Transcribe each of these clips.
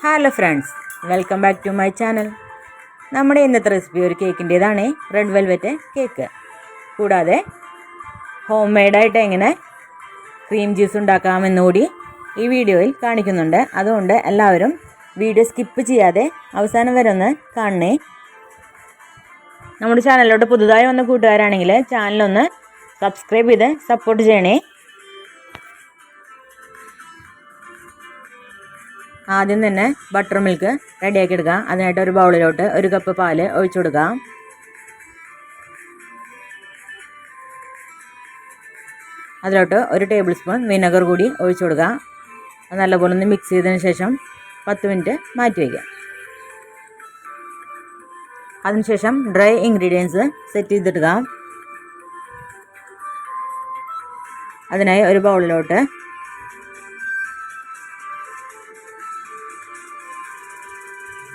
Hello friends, welcome back to my channel. നമ്മുടെ ഇന്നത്തെ recipe ഒരു കേക്കിൻ്റേതാണ്, റെഡ് വെൽവെറ്റ് കേക്ക്. കൂടാതെ ഹോം മെയ്ഡായിട്ട് എങ്ങനെ ക്രീം ജ്യൂസ് ഉണ്ടാക്കാമെന്നുകൂടി ഈ വീഡിയോയിൽ കാണിക്കുന്നുണ്ട്. അതുകൊണ്ട് എല്ലാവരും വീഡിയോ സ്കിപ്പ് ചെയ്യാതെ അവസാനം വരെ ഒന്ന് കാണണേ. നമ്മുടെ ചാനലിലോട്ട് പുതുതായി വന്ന കൂട്ടുകാരാണെങ്കിൽ ചാനലൊന്ന് സബ്സ്ക്രൈബ് ചെയ്ത് സപ്പോർട്ട് ചെയ്യണേ. ആദ്യം തന്നെ ബട്ടർ മിൽക്ക് റെഡിയാക്കി എടുക്കുക. അതിനായിട്ട് ഒരു ബൗളിലോട്ട് 1 കപ്പ് പാല് ഒഴിച്ചു കൊടുക്കുക. അതിലോട്ട് 1 ടേബിൾ സ്പൂൺ വിനെഗർ കൂടി ഒഴിച്ചു കൊടുക്കുക. അത് നല്ലപോലെ ഒന്ന് മിക്സ് ചെയ്തതിന് ശേഷം 10 മിനിറ്റ് മാറ്റി വയ്ക്കുക. അതിനുശേഷം ഡ്രൈ ഇൻഗ്രീഡിയൻസ് സെറ്റ് ചെയ്തിടുക. അതിനായി ഒരു ബൗളിലോട്ട്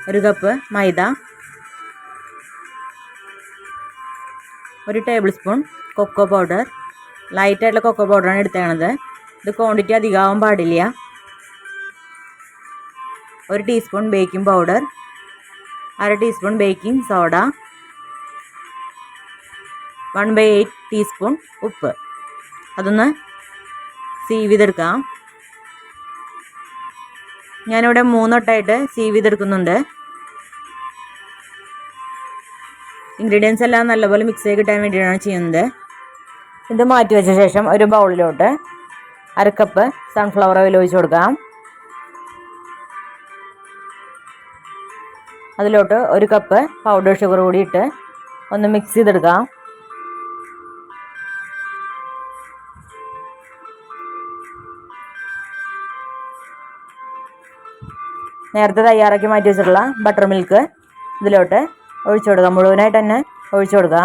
1 കപ്പ് മൈദ, 1 ടേബിൾ സ്പൂൺ കൊക്കോ പൗഡർ, ലൈറ്റായിട്ടുള്ള കൊക്കോ പൗഡറാണ് എടുത്തേക്കണത്. ഇത് ക്വാണ്ടിറ്റി അധികമാവാൻ പാടില്ല. 1 teaspoon baking powder, 1/2 teaspoon baking soda, 1/8 teaspoon ഉപ്പ്. അതൊന്ന് സീവ് ചെയ്തെടുക്കാം. ഞാനിവിടെ 3 വട്ടമായിട്ട് സീവ് ചെയ്തെടുക്കുന്നുണ്ട്. ഇൻഗ്രീഡിയൻസ് എല്ലാം നല്ലപോലെ മിക്സ് ചെയ്ത് കിട്ടാൻ വേണ്ടിയിട്ടാണ് ചെയ്യുന്നത്. ഇത് മാറ്റി വെച്ച ശേഷം ഒരു ബൗളിലോട്ട് 1/2 കപ്പ് സൺഫ്ലവർ ഓയിൽ ഒഴിച്ച് കൊടുക്കാം. അതിലോട്ട് 1 കപ്പ് പൗഡർ ഷുഗർ കൂടി ഇട്ട് ഒന്ന് മിക്സ് ചെയ്തെടുക്കാം. നേരത്തെ തയ്യാറാക്കി മാറ്റി വെച്ചിട്ടുള്ള ബട്ടർ മിൽക്ക് ഇതിലോട്ട് ഒഴിച്ചു കൊടുക്കുക. മുഴുവനായിട്ട് തന്നെ ഒഴിച്ചു കൊടുക്കുക.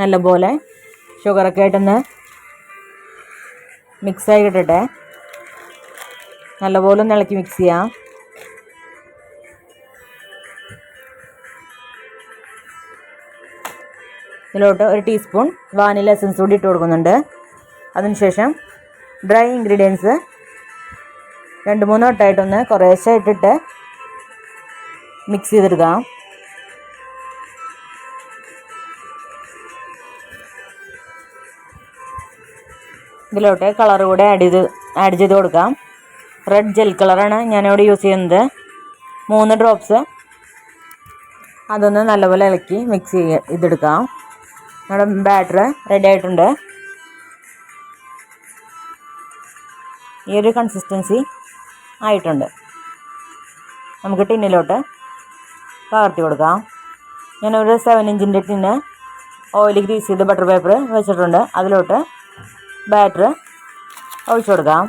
നല്ലപോലെ ഷുഗറൊക്കെ ആയിട്ടൊന്ന് മിക്സായി കിട്ടട്ടെ. നല്ലപോലെ ഒന്ന് ഇളക്കി മിക്സ് ചെയ്യാം. ഇതിലോട്ട് 1 ടീസ്പൂൺ വാനില എസൻസ് കൂടി ഇട്ട് കൊടുക്കുന്നുണ്ട്. അതിനുശേഷം ഡ്രൈ ഇൻഗ്രീഡിയൻസ് 2-3 വട്ടമായിട്ടൊന്ന് കുറേശ്ശെ ഇട്ടിട്ട് മിക്സ് ചെയ്തെടുക്കാം. ഇതിലോട്ട് കളർ കൂടെ ആഡ് ചെയ്ത് കൊടുക്കാം. റെഡ് ജെൽ കളറാണ് ഞാനിവിടെ യൂസ് ചെയ്യുന്നത്. 3 ഡ്രോപ്സ്. അതൊന്ന് നല്ലപോലെ ഇളക്കി മിക്സ് ചെയ്തെടുക്കാം. നമ്മുടെ ബാറ്റർ റെഡി ആയിട്ടുണ്ട്. ഈ ഒരു കൺസിസ്റ്റൻസി ആയിട്ടുണ്ട്. നമുക്ക് ടിന്നിലോട്ട് പകർത്തി കൊടുക്കാം. ഞാനൊരു 7 ഇഞ്ചിൻ്റെ ടിന്ന് ഓയിൽ ഗ്രീസ് ചെയ്ത് ബട്ടർ പേപ്പർ വെച്ചിട്ടുണ്ട്. അതിലോട്ട് ബാറ്റർ ഒഴിച്ചു കൊടുക്കാം.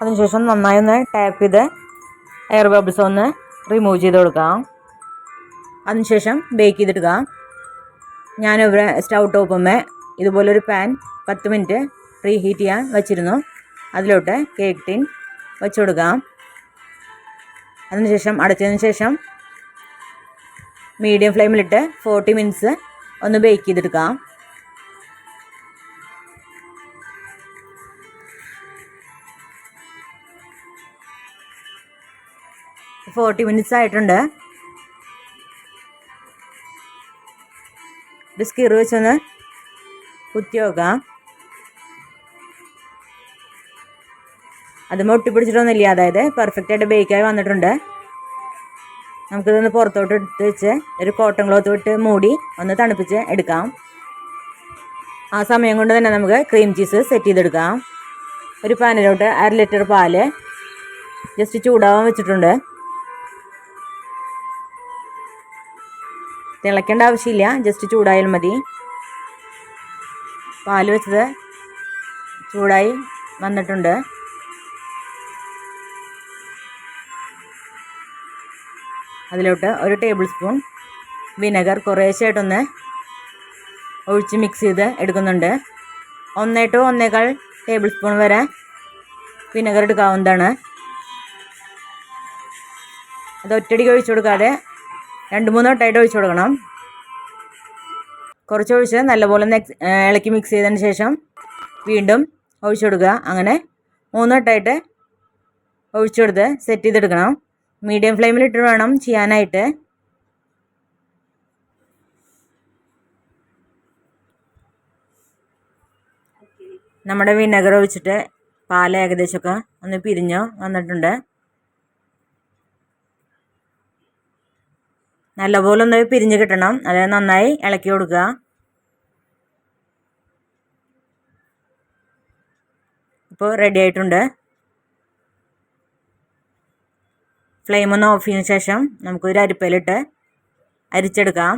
അതിനുശേഷം നന്നായി ഒന്ന് ടാപ്പ് ചെയ്ത് എയർ ബബിൾസ് ഒന്ന് റിമൂവ് ചെയ്ത് കൊടുക്കാം. അതിനുശേഷം ബേക്ക് ചെയ്തെടുക്കാം. ഞാനിവിടെ സ്റ്റൗ ടോപ്പുമ്മേ ഇതുപോലൊരു പാൻ 10 മിനിറ്റ് പ്രീ ഹീറ്റ് ചെയ്യാൻ വെച്ചിരുന്നു. അതിലോട്ട് കേക്ക് ടിൻ വെച്ച് കൊടുക്കാം. അതിനുശേഷം അടച്ചതിന് ശേഷം മീഡിയം ഫ്ലെയിമിലിട്ട് 40 മിനിറ്റ്സ് ഒന്ന് ബേക്ക് ചെയ്തെടുക്കാം. - 40 മിനിറ്റ്സ് ആയിട്ടുണ്ട്. ഒരു സ്കിർ വെച്ചൊന്ന് കുത്തി നോക്കാം. അതും ഒട്ടിപ്പിടിച്ചിട്ടൊന്നുമില്ല. അതായത് പെർഫെക്റ്റായിട്ട് ബേക്കായി വന്നിട്ടുണ്ട്. നമുക്കിതൊന്ന് പുറത്തോട്ട് എടുത്ത് വെച്ച് ഒരു കോട്ടൺ ക്ലോത്ത് വിട്ട് മൂടി ഒന്ന് തണുപ്പിച്ച് എടുക്കാം. ആ സമയം കൊണ്ട് തന്നെ നമുക്ക് ക്രീം ചീസ് സെറ്റ് ചെയ്തെടുക്കാം. ഒരു പാനിലോട്ട് 1/2 ലിറ്റർ പാല് ജസ്റ്റ് ചൂടാവാൻ വെച്ചിട്ടുണ്ട്. തിളയ്ക്കേണ്ട ആവശ്യമില്ല, ജസ്റ്റ് ചൂടായാൽ മതി. പാല് വെച്ചത് ചൂടായി വന്നിട്ടുണ്ട്. അതിലോട്ട് 1 ടേബിൾ സ്പൂൺ വിനെഗർ കുറേശ്ശായിട്ടൊന്ന് ഒഴിച്ച് മിക്സ് ചെയ്ത് എടുക്കുന്നുണ്ട്. 1 to 1.25 ടേബിൾ സ്പൂൺ വരെ വിനെഗർ എടുക്കാവുന്നതാണ്. അത് ഒറ്റയടിക്ക് ഒഴിച്ചു കൊടുക്കാതെ 2-3 വട്ടമായിട്ട് ഒഴിച്ചു കൊടുക്കണം. കുറച്ചൊഴിച്ച് നല്ലപോലെ ഒന്ന് ഇളക്കി മിക്സ് ചെയ്തതിന് ശേഷം വീണ്ടും ഒഴിച്ചു കൊടുക്കുക. അങ്ങനെ 3 വട്ടമായിട്ട് ഒഴിച്ചു കൊടുത്ത് സെറ്റ് ചെയ്തെടുക്കണം. മീഡിയം ഫ്ലെയിമിലിട്ട് വേണം ചെയ്യാനായിട്ട്. നമ്മുടെ വിനെഗർ ഒഴിച്ചിട്ട് പാൽ ഏകദേശമൊക്കെ ഒന്ന് പിരിഞ്ഞ് വന്നിട്ടുണ്ട്. നല്ലപോലെ ഒന്ന് പിരിഞ്ഞ് കിട്ടണം. അത് നന്നായി ഇളക്കി കൊടുക്കുക. ഇപ്പോൾ റെഡി ആയിട്ടുണ്ട്. ഫ്ലെയിം ഒന്ന് ഓഫ് ചെയ്തതിന് ശേഷം നമുക്കൊരു അരിപ്പയിലിട്ട് അരിച്ചെടുക്കാം.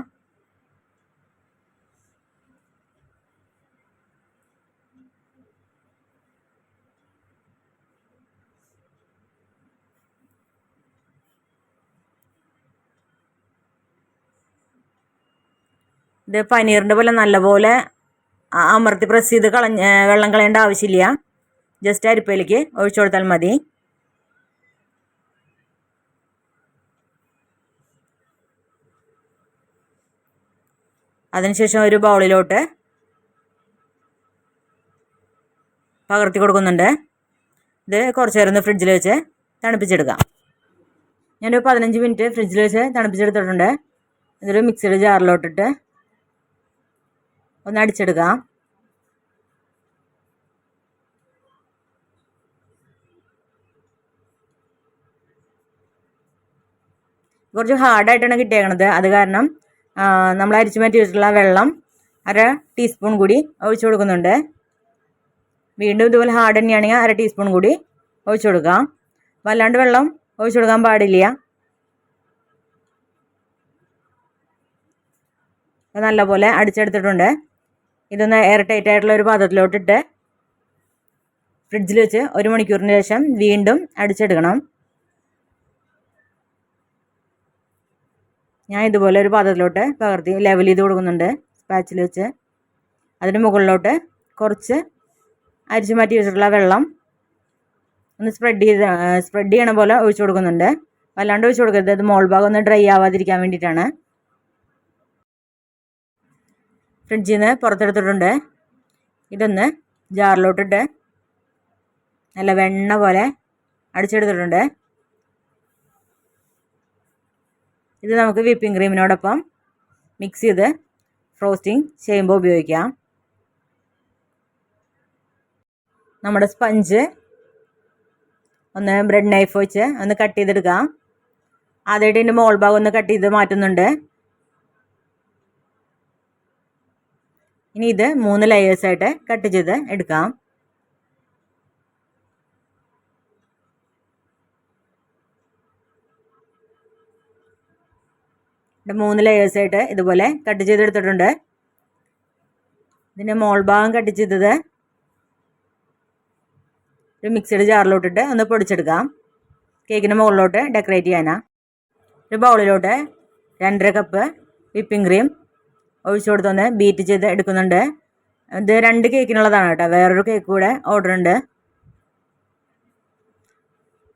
ഇത് പനീറിൻ്റെ പോലെ നല്ലപോലെ അമർത്തി പ്രസ് ചെയ്ത് വെള്ളം കളയേണ്ട ആവശ്യമില്ല. ജസ്റ്റ് അരിപ്പയിലേക്ക് ഒഴിച്ചു കൊടുത്താൽ മതി. അതിനുശേഷം ഒരു ബൗളിലോട്ട് പകർത്തി കൊടുക്കുന്നുണ്ട്. ഇത് കുറച്ച് നേരം ഒന്ന് ഫ്രിഡ്ജിൽ വെച്ച് തണുപ്പിച്ചെടുക്കാം. ഞാനൊരു 15 മിനിറ്റ് ഫ്രിഡ്ജിൽ വെച്ച് തണുപ്പിച്ചെടുത്തിട്ടുണ്ട്. ഇതൊരു മിക്സിയുടെ ജാറിലോട്ടിട്ട് ഒന്ന് അടിച്ചെടുക്കാം. കുറച്ച് ഹാർഡായിട്ടാണ് കിട്ടിയേക്കണത്. അത് കാരണം നമ്മൾ അരിച്ചു മാറ്റി വെച്ചിട്ടുള്ള വെള്ളം 1/2 ടീസ്പൂൺ കൂടി ഒഴിച്ചു കൊടുക്കുന്നുണ്ട്. വീണ്ടും ഇതുപോലെ ഹാർഡ് തന്നെയാണെങ്കിൽ 1/2 ടീസ്പൂൺ കൂടി ഒഴിച്ചു കൊടുക്കാം. വല്ലാണ്ട് വെള്ളം ഒഴിച്ചു കൊടുക്കാൻ പാടില്ല. നല്ലപോലെ അടിച്ചെടുത്തിട്ടുണ്ട്. ഇതൊന്ന് എയർ ടൈറ്റ് ആയിട്ടുള്ള ഒരു പാത്രത്തിലോട്ടിട്ട് ഫ്രിഡ്ജിൽ വെച്ച് 1 മണിക്കൂറിന് ശേഷം വീണ്ടും അടിച്ചെടുക്കണം. ഞാൻ ഇതുപോലെ ഒരു പാത്രത്തിലോട്ട് പകർത്തി ലെവൽ ചെയ്ത് കൊടുക്കുന്നുണ്ട് സ്പാച്ചിൽ വെച്ച്. അതിന് മുകളിലോട്ട് കുറച്ച് അരിച്ചു മാറ്റി വെച്ചിട്ടുള്ള വെള്ളം ഒന്ന് സ്പ്രെഡ് ചെയ്യണ പോലെ ഒഴിച്ചു കൊടുക്കുന്നുണ്ട്. വല്ലാണ്ട് ഒഴിച്ചു കൊടുക്കരുത്. അത് മോൾ ഭാഗം ഒന്ന് ഡ്രൈ ആവാതിരിക്കാൻ വേണ്ടിയിട്ടാണ്. ഫ്രിഡ്ജിൽ നിന്ന് പുറത്തെടുത്തിട്ടുണ്ട്. ഇതൊന്ന് ജാറിലോട്ടിട്ട് നല്ല വെണ്ണ പോലെ അടിച്ചെടുത്തിട്ടുണ്ട്. ഇത് നമുക്ക് വിപ്പിംഗ് ക്രീമിനോടൊപ്പം മിക്സ് ചെയ്ത് ഫ്രോസ്റ്റിംഗ് ചെയ്യുമ്പോൾ ഉപയോഗിക്കാം. നമ്മുടെ സ്പഞ്ച് ഒന്ന് ബ്രെഡ് നൈഫ് വെച്ച് ഒന്ന് കട്ട് ചെയ്തെടുക്കാം. ആദ്യമായിട്ട് ഇതിൻ്റെ മോൾ ഭാഗം ഒന്ന് കട്ട് ചെയ്ത് മാറ്റുന്നുണ്ട്. ഇനി ഇത് 3 ലെയേഴ്സായിട്ട് കട്ട് ചെയ്ത് എടുക്കാം. ഇവിടെ 3 ലെയേഴ്സായിട്ട് ഇതുപോലെ കട്ട് ചെയ്തെടുത്തിട്ടുണ്ട്. ഇതിൻ്റെ മോൾ ഭാഗം കട്ട് ചെയ്തത് ഒരു മിക്സിയുടെ ജാറിലോട്ടിട്ട് ഒന്ന് പൊടിച്ചെടുക്കാം. കേക്കിൻ്റെ മുകളിലോട്ട് ഡെക്കറേറ്റ് ചെയ്യാനാണ്. ഒരു ബൗളിലോട്ട് 2.5 കപ്പ് വിപ്പിംഗ് ക്രീം ഒഴിച്ചു കൊടുത്തൊന്ന് ബീറ്റ് ചെയ്ത് എടുക്കുന്നുണ്ട്. ഇത് 2 കേക്കിനുള്ളതാണ് കേട്ടോ. വേറൊരു കേക്ക് കൂടെ ഓർഡർ ഉണ്ട്.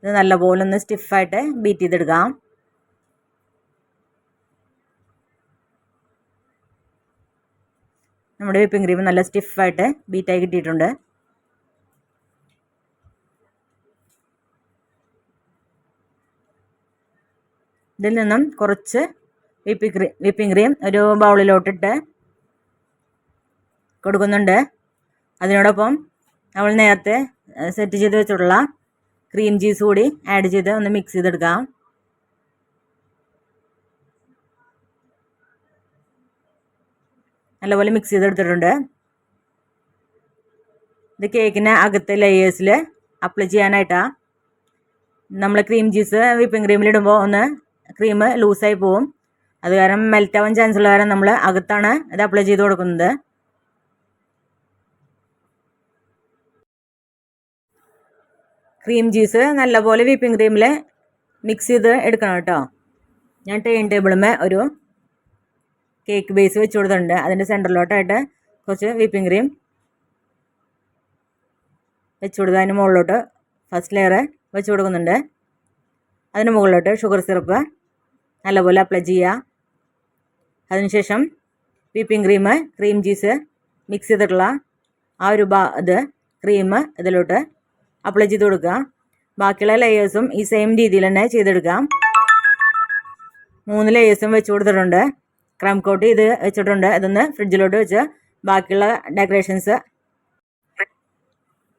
ഇത് നല്ലപോലെ ഒന്ന് സ്റ്റിഫായിട്ട് ബീറ്റ് ചെയ്തെടുക്കാം. നമ്മുടെ വിപ്പിംഗ് ക്രീം നല്ല സ്റ്റിഫായിട്ട് ബീറ്റായി കിട്ടിയിട്ടുണ്ട്. ഇതിൽ നിന്നും കുറച്ച് വിപ്പിംഗ് ക്രീം ഒരു ബൗളിലോട്ടിട്ട് കൊടുക്കുന്നുണ്ട്. അതിനോടൊപ്പം നമ്മൾ നേരത്തെ സെറ്റ് ചെയ്ത് വെച്ചിട്ടുള്ള ക്രീം ചീസ് കൂടി ആഡ് ചെയ്ത് ഒന്ന് മിക്സ് ചെയ്തെടുക്കാം. നല്ലപോലെ മിക്സ് ചെയ്തെടുത്തിട്ടുണ്ട്. ഇത് കേക്കിന് അകത്തെ ലെയേഴ്സിൽ അപ്ലൈ ചെയ്യാനായിട്ടാണ്. നമ്മൾ ക്രീം ചീസ് വിപ്പിംഗ് ക്രീമിലിടുമ്പോൾ ഒന്ന് ക്രീം ലൂസായി പോവും. അത് കാരണം മെൽറ്റ് ആവാൻ ചാൻസ് ഉള്ള കാരണം നമ്മൾ അകത്താണ് ഇത് അപ്ലൈ ചെയ്ത് കൊടുക്കുന്നത്. ക്രീം ചീസ് നല്ലപോലെ വിപ്പിംഗ് ക്രീമിൽ മിക്സ് ചെയ്ത് എടുക്കണം കേട്ടോ. ഞാൻ ടേൺ ടേബിളുമേ ഒരു കേക്ക് ബേസ് വെച്ച് കൊടുത്തിട്ടുണ്ട്. അതിൻ്റെ സെൻറ്ററിലോട്ടായിട്ട് കുറച്ച് വിപ്പിംഗ് ക്രീം വെച്ച് കൊടുത്ത് അതിന് മുകളിലോട്ട് ഫസ്റ്റ് ലെയർ വെച്ച് കൊടുക്കുന്നുണ്ട്. അതിന് മുകളിലോട്ട് ഷുഗർ സിറപ്പ് നല്ലപോലെ അപ്ലൈ ചെയ്യുക. അതിനുശേഷം വിപ്പിംഗ് ക്രീം ചീസ് മിക്സ് ചെയ്തിട്ടുള്ള ആ ഒരു ക്രീം ഇതിലോട്ട് അപ്ലൈ ചെയ്ത് കൊടുക്കുക. ബാക്കിയുള്ള ലെയേഴ്സും ഈ സെയിം രീതിയിൽ തന്നെ ചെയ്തെടുക്കാം. 3 ലെയേഴ്സും വെച്ച് കൊടുത്തിട്ടുണ്ട്. ക്രം കോട്ട് ചെയ്ത് വെച്ചിട്ടുണ്ട്. ഇതൊന്ന് ഫ്രിഡ്ജിലോട്ട് വെച്ച് ബാക്കിയുള്ള ഡെക്കറേഷൻസ്,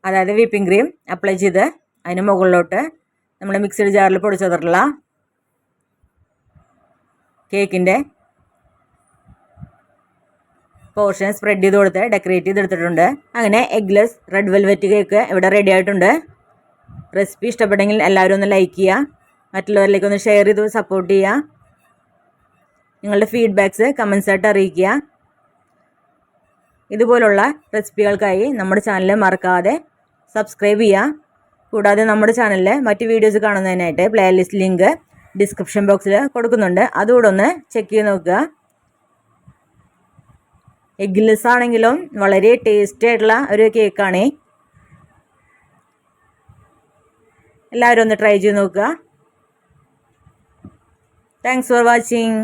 അതായത് വിപ്പിംഗ് ക്രീം അപ്ലൈ ചെയ്ത് അതിന് മുകളിലോട്ട് നമ്മൾ മിക്സഡ് ജാറിൽ പൊടിച്ചെടുത്തിട്ടുള്ള കേക്കിൻ്റെ പോർഷൻ സ്പ്രെഡ് ചെയ്ത് കൊടുത്ത് ഡെക്കറേറ്റ് ചെയ്തെടുത്തിട്ടുണ്ട്. അങ്ങനെ എഗ്ലെസ് റെഡ് വെൽവെറ്റ് കേക്ക് ഇവിടെ റെഡി ആയിട്ടുണ്ട്. റെസിപ്പി ഇഷ്ടപ്പെട്ടെങ്കിൽ എല്ലാവരും ഒന്ന് ലൈക്ക് ചെയ്യുക, മറ്റുള്ളവരിലേക്ക് ഒന്ന് ഷെയർ ചെയ്ത് സപ്പോർട്ട് ചെയ്യുക. നിങ്ങളുടെ ഫീഡ്ബാക്ക്സ് കമൻസായിട്ട് അറിയിക്കുക. ഇതുപോലുള്ള റെസിപ്പികൾക്കായി നമ്മുടെ ചാനൽ മറക്കാതെ സബ്സ്ക്രൈബ് ചെയ്യുക. കൂടാതെ നമ്മുടെ ചാനലിൽ മറ്റ് വീഡിയോസ് കാണുന്നതിനായിട്ട് പ്ലേലിസ്റ്റ് ലിങ്ക് ഡിസ്ക്രിപ്ഷൻ ബോക്സിൽ കൊടുക്കുന്നുണ്ട്. അതുകൂടെ ഒന്ന് ചെക്ക് ചെയ്ത് നോക്കുക. എഗ്ലെസ് ആണെങ്കിലും വളരെ ടേസ്റ്റി ആയിട്ടുള്ള ഒരു കേക്കാണ്. എല്ലാവരും ഒന്ന് ട്രൈ ചെയ്ത് നോക്കുക. Thanks for watching.